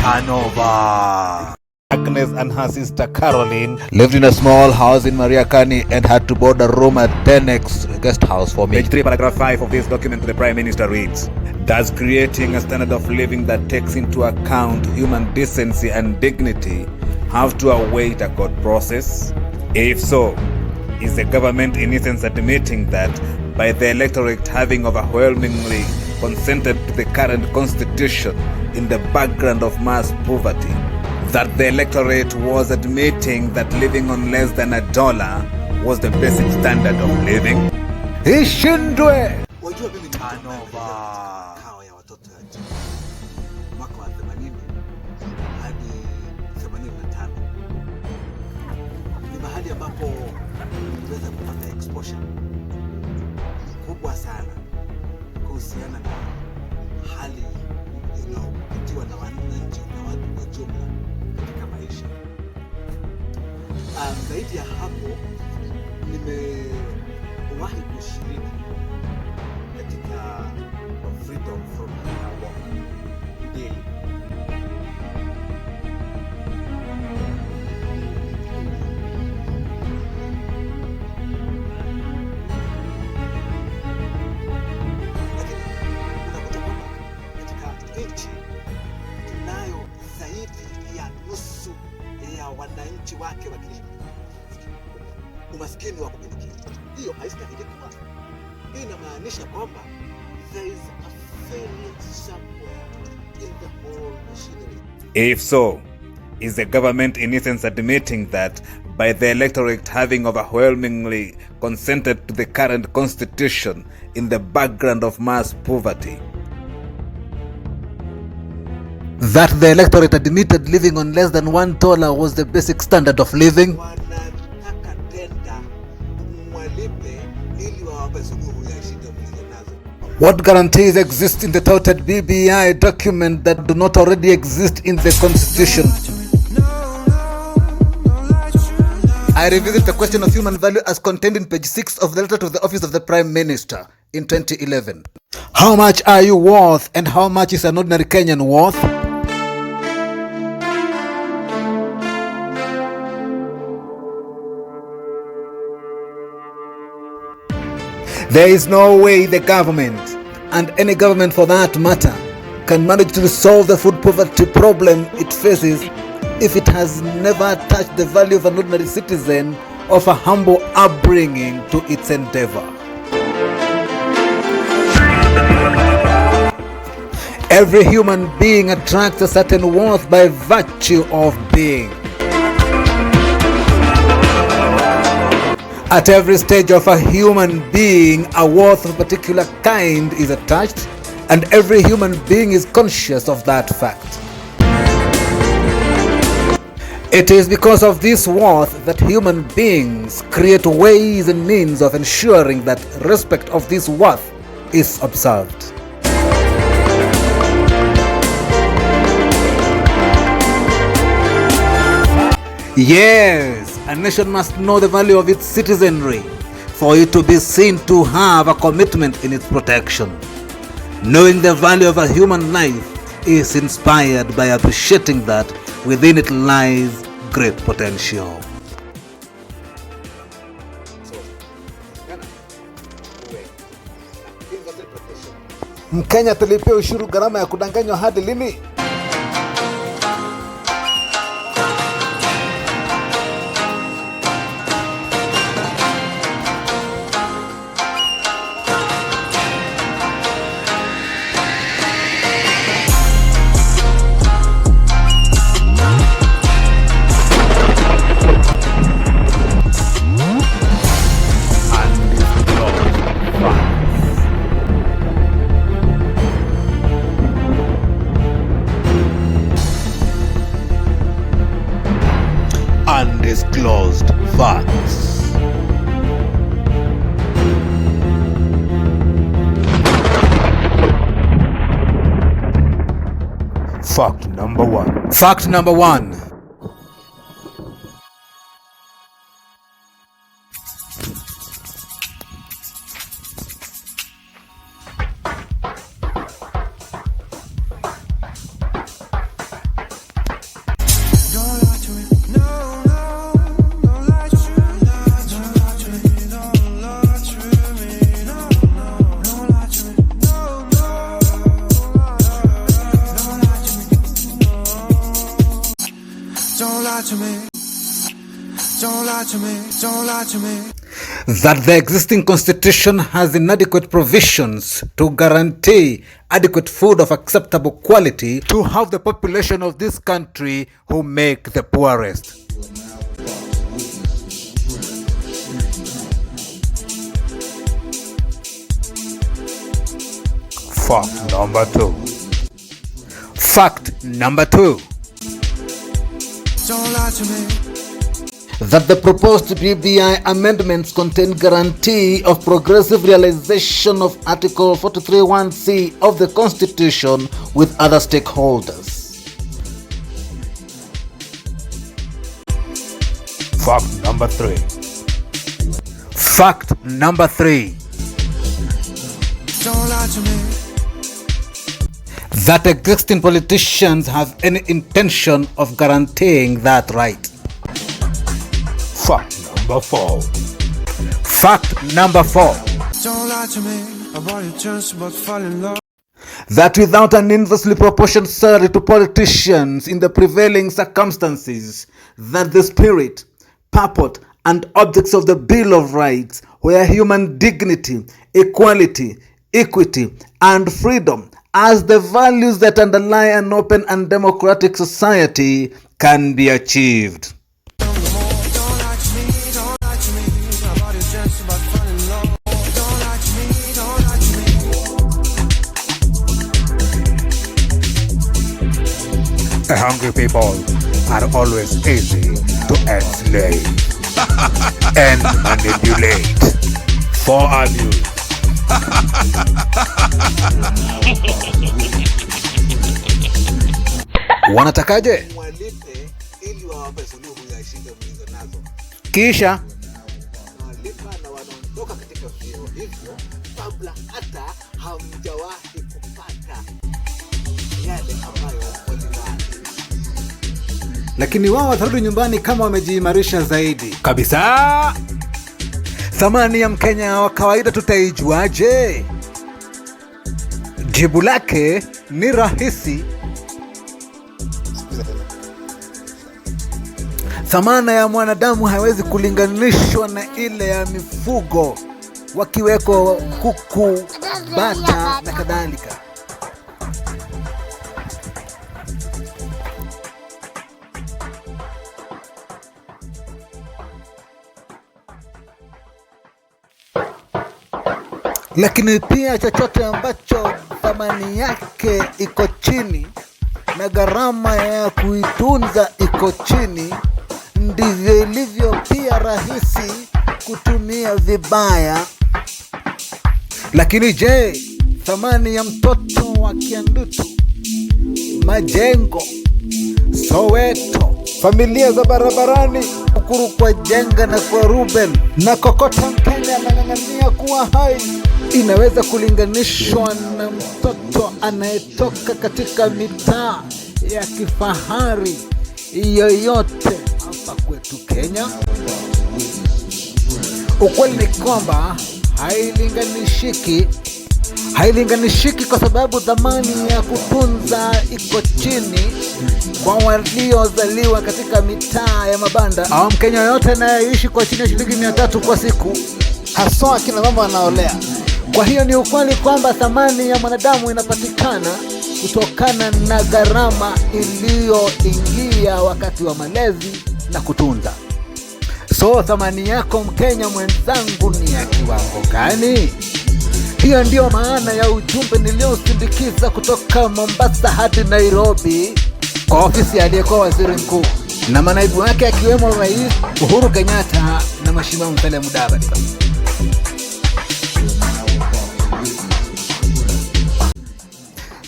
Anova. Agnes and her sister Caroline lived in a small house in Mariakani and had to board a room at 10x guest house for me. Page 3, paragraph 5 of this document, the Prime Minister reads, thus creating a standard of living that takes into account human decency and dignity have to await a court process? If so, is the government in essence admitting that by the electorate having overwhelmingly consented to the current constitution in the background of mass poverty, that the electorate was admitting that living on less than $1 was the basic standard of living? Ishindwe! Wajua mimi ni kao ya watoto ya chini mwaka wa 80 hadi 85. Ni mahali ambapo niliweza kupata exposure kubwa sana kuhusiana na hali inayopitiwa na wananchi na watu kwa jumla katika maisha. Zaidi ya hapo, nimewahi kushiriki katika freedom from hunger walk daily. Tunayo zaidi ya nusu ya wananchi wake wakiishi umaskini wa kupindukia. Hiyo haistahili kuwa. Hii inamaanisha kwamba there is a failure somewhere in the whole machinery. If so, is the government in essence admitting that by the electorate having overwhelmingly consented to the current constitution in the background of mass poverty, that the electorate admitted living on less than $1 was the basic standard of living? What guarantees exist in the touted BBI document that do not already exist in the constitution? I revisit the question of human value as contained in page 6 of the letter to the office of the Prime Minister in 2011. How much are you worth and how much is an ordinary Kenyan worth? There is no way the government, and any government for that matter, can manage to resolve the food poverty problem it faces if it has never touched the value of an ordinary citizen of a humble upbringing to its endeavor. Every human being attracts a certain worth by virtue of being. At every stage of a human being, a worth of a particular kind is attached, and every human being is conscious of that fact. It is because of this worth that human beings create ways and means of ensuring that respect of this worth is observed. Yes, a nation must know the value of its citizenry for it to be seen to have a commitment in its protection. Knowing the value of a human life is inspired by appreciating that within it lies great potential. Mkenya tulipia ushuru gharama ya kudanganywa hadi lini? Undisclosed facts. Fact number one. Fact number one. to me. Don't lie to me. Don't lie to me. That the existing constitution has inadequate provisions to guarantee adequate food of acceptable quality to half the population of this country who make the poorest. Fact number 2. Fact number 2. Don't lie to me. That the proposed BBI amendments contain guarantee of progressive realization of Article 43(1)(c) of the Constitution with other stakeholders. Fact number 3. Fact number 3. Don't lie to me. That existing politicians have any intention of guaranteeing that right. Fact number 4. Fact number 4. Don't lie to me about your chance about falling in love. That without an inversely proportionate salary to politicians in the prevailing circumstances, that the spirit, purport, and objects of the Bill of Rights were human dignity, equality, equity, and freedom as the values that underlie an open and democratic society can be achieved. Hungry people are always easy to enslave and manipulate for abuse. Wanatakaje? Mwalipe ili wawape suluhu ya shida mlizo nazo. Kisha Walipa na wanaondoka katika vyeo hivyo kabla hata hamjawahi kupata yale ambayo walidai. lakini wao watarudi nyumbani kama wamejiimarisha zaidi kabisa. Thamani ya Mkenya wa kawaida tutaijuaje? Jibu lake ni rahisi. Thamana ya mwanadamu haiwezi kulinganishwa na ile ya mifugo, wakiweko kuku, bata na kadhalika. Lakini pia chochote ambacho thamani yake iko chini na gharama ya kuitunza iko chini, ndivyo ilivyo pia rahisi kutumia vibaya. Lakini je, thamani ya mtoto wa Kiandutu, Majengo, Soweto, familia za barabarani, Ukuru kwa Jenga na kwa Ruben na kokota Mkenya anang'ang'ania kuwa hai, inaweza kulinganishwa na mtoto anayetoka katika mitaa ya kifahari yoyote hapa kwetu Kenya? Ukweli ni kwamba hailinganishiki kwa sababu thamani ya kutunza iko chini kwa waliozaliwa katika mitaa ya mabanda au Mkenya yote anayeishi kwa chini ya shilingi 300 kwa siku, haswa akina mama wanaolea. Kwa hiyo ni ukweli kwamba thamani ya mwanadamu inapatikana kutokana na gharama iliyoingia wakati wa malezi na kutunza. So thamani yako Mkenya mwenzangu ni ya kiwango gani? Hiyo ndio maana ya ujumbe niliosindikiza kutoka Mombasa hadi Nairobi kwa ofisi ya aliyekuwa waziri mkuu na manaibu wake akiwemo Rais Uhuru Kenyatta na Mheshimiwa Musalia Mudavadi.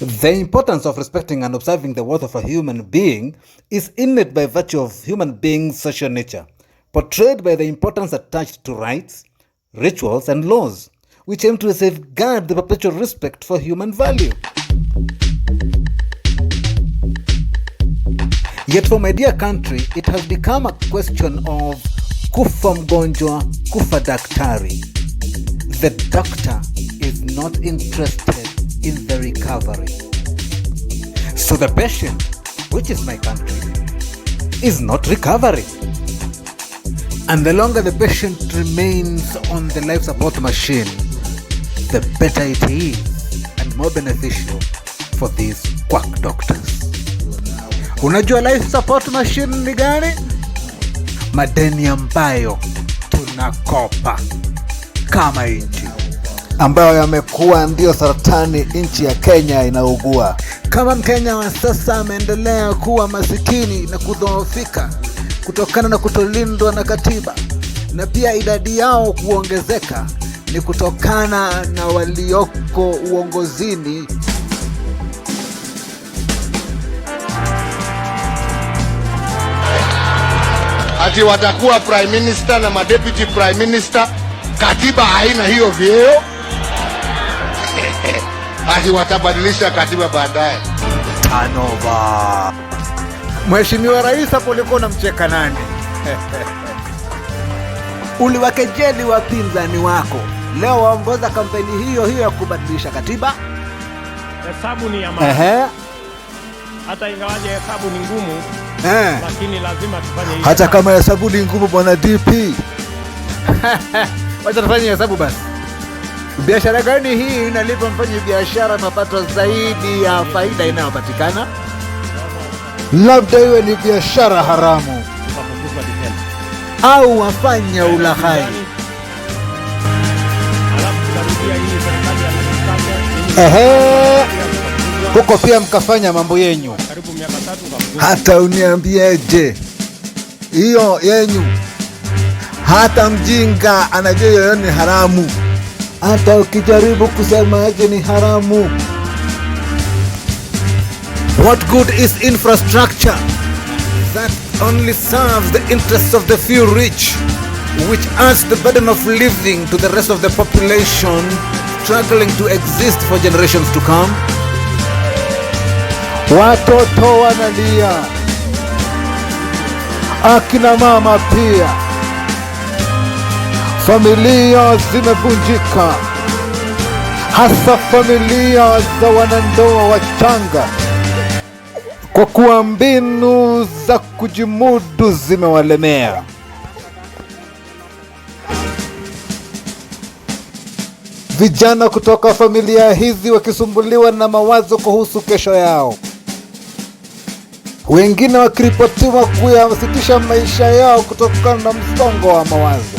The importance of respecting and observing the worth of a human being is innate by virtue of human beings' social nature, portrayed by the importance attached to rights, rituals, and laws, which aim to safeguard the perpetual respect for human value. Yet for my dear country, it has become a question of kufa mgonjwa, kufa daktari. The doctor is not interested in the recovery. So the patient, which is my country, is not recovery. And the longer the patient remains on the life support machine, the better it is and more beneficial for these quack doctors. Unajua life support machine ni gani? Madeni ambayo tunakopa kama nchi, ambayo yamekuwa ndio saratani nchi ya Kenya inaugua. Kama Mkenya wa sasa ameendelea kuwa masikini na kudhoofika kutokana na kutolindwa na katiba, na pia idadi yao kuongezeka ni kutokana na walioko uongozini ati watakuwa prime minister na deputy prime minister. Katiba haina hiyo vyeo. Ati watabadilisha katiba baadaye. Tanova. Mheshimiwa Rais, hapo ulikuwa unamcheka nani? Uliwakejeli wapinzani wako, leo waongoza kampeni hiyo hiyo ya kubadilisha katiba. Hesabu ni ya maana. Hata ingawaje hesabu ni ngumu, lakini lazima tufanye hiyo. Hata kama hesabu ni ngumu, bwana DP. Wacha tufanye hesabu basi. Biashara gani hii inalipa mfanye biashara mapato zaidi ya faida inayopatikana? Labda iwe ni biashara haramu au wafanya ulaghai. Huko pia mkafanya mambo yenyu. Hata uniambieje hiyo yenyu, hata mjinga anajua hiyo ni haramu, hata ukijaribu kusema aje ni haramu. What good is infrastructure that only serves the interests of the few rich, which adds the burden of living to the rest of the population struggling to exist for generations to come? Watoto wanalia, akina mama pia, familia zimevunjika, hasa familia za wanandoa wachanga, kwa kuwa mbinu za kujimudu zimewalemea. Vijana kutoka familia hizi wakisumbuliwa na mawazo kuhusu kesho yao, wengine wakiripotiwa kuyasitisha maisha yao kutokana na msongo wa mawazo,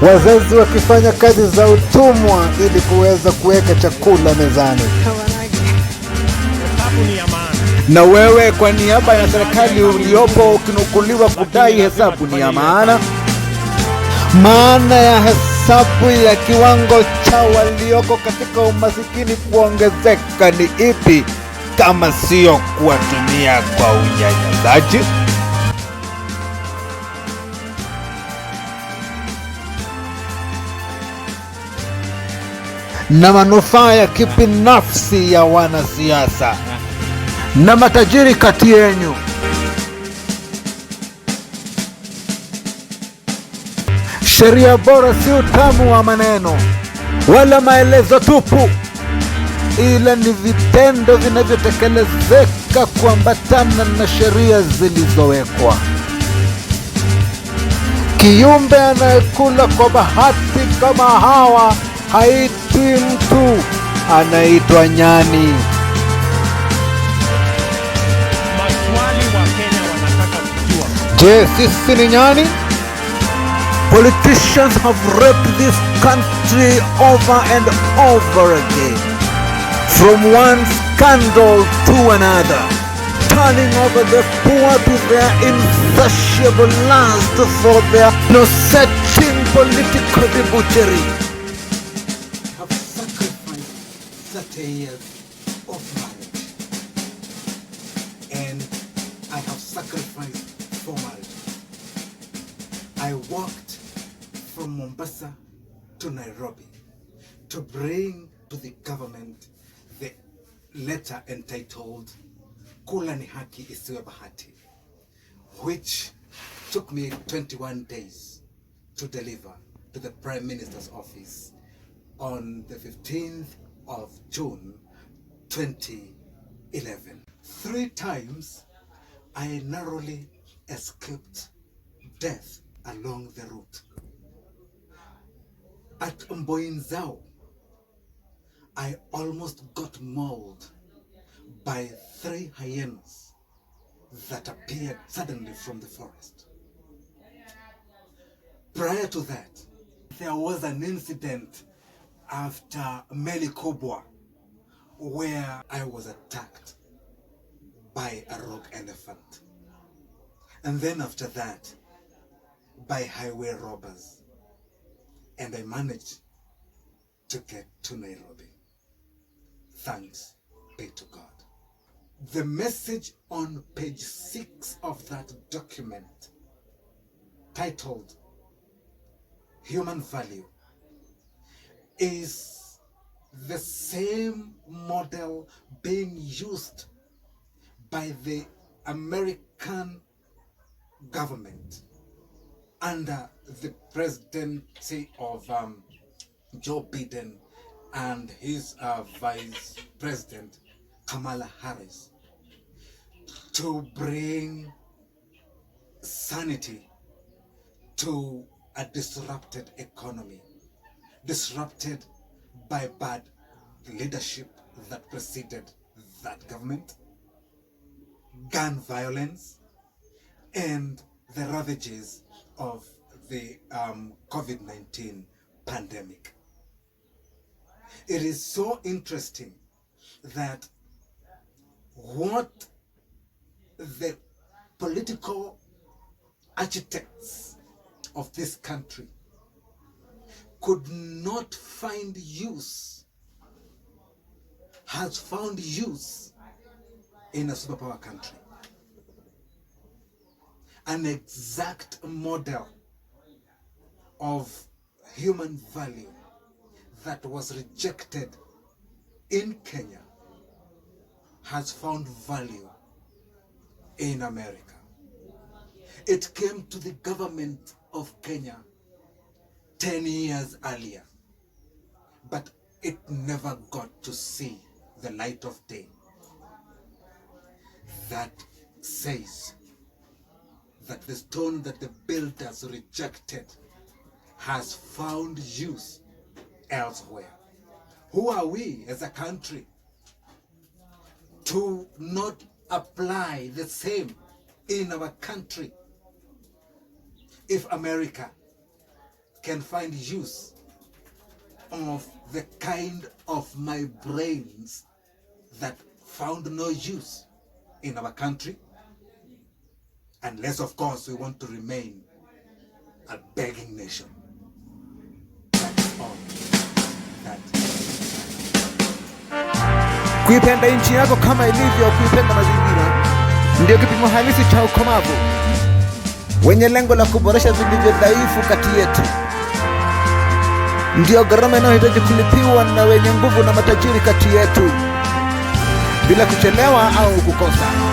wazazi wakifanya kazi za utumwa ili kuweza kuweka chakula mezani. Na wewe kwa niaba ya serikali uliopo ukinukuliwa kudai hesabu ni ya maana. Maana ya hesabu ya kiwango cha walioko katika umasikini kuongezeka ni ipi kama sio kuwatumia kwa unyanyasaji? Na manufaa ya kibinafsi ya wanasiasa na matajiri kati yenu. Sheria bora si utamu wa maneno wala maelezo tupu, ila ni vitendo vinavyotekelezeka kuambatana na sheria zilizowekwa. Kiumbe anayekula kwa bahati kama hawa haitwi mtu, anaitwa nyani. Maswali wa Kenya wanataka kujua. Je, sisi ni nyani? Politicians have raped this country over and over again, from one scandal to another, turning over the poor to their insatiable lust for their no-setting political debauchery. I have sacrificed 30 years of marriage, and I have sacrificed for marriage. I walked from Mombasa to Nairobi to bring to the government the letter entitled Kula ni haki isiwe bahati, which took me 21 days to deliver to the Prime Minister's office on the 15th of June 2011. 3 times I narrowly escaped death along the route. At Mboinzao, I almost got mauled by 3 hyenas that appeared suddenly from the forest. Prior to that, there was an incident after Melikobwa where I was attacked by a rogue elephant. And then after that, by highway robbers. And I managed to get to Nairobi. Thanks be to God. The message on page 6 of that document, titled Human Value, is the same model being used by the American government under the presidency of Joe Biden and his vice president Kamala Harris, to bring sanity to a disrupted economy, disrupted by bad leadership that preceded that government, gun violence, and the ravages of the COVID-19 pandemic. It is so interesting that what the political architects of this country could not find use has found use in a superpower country. An exact model of human value that was rejected in Kenya has found value in America. It came to the government of Kenya 10 years earlier, but it never got to see the light of day. That says that the stone that the builders rejected has found use elsewhere. Who are we as a country to not apply the same in our country? If America can find use of the kind of my brains that found no use in our country, unless of course we want to remain a begging nation. That's all. Kuipenda nchi yako kama ilivyo kuipenda mazingira ndio kipimo halisi cha ukomavu wenye lengo la kuboresha vilivyo dhaifu kati yetu. Ndio gharama inayohitaji kulipiwa na wenye nguvu na matajiri kati yetu, bila kuchelewa au kukosa.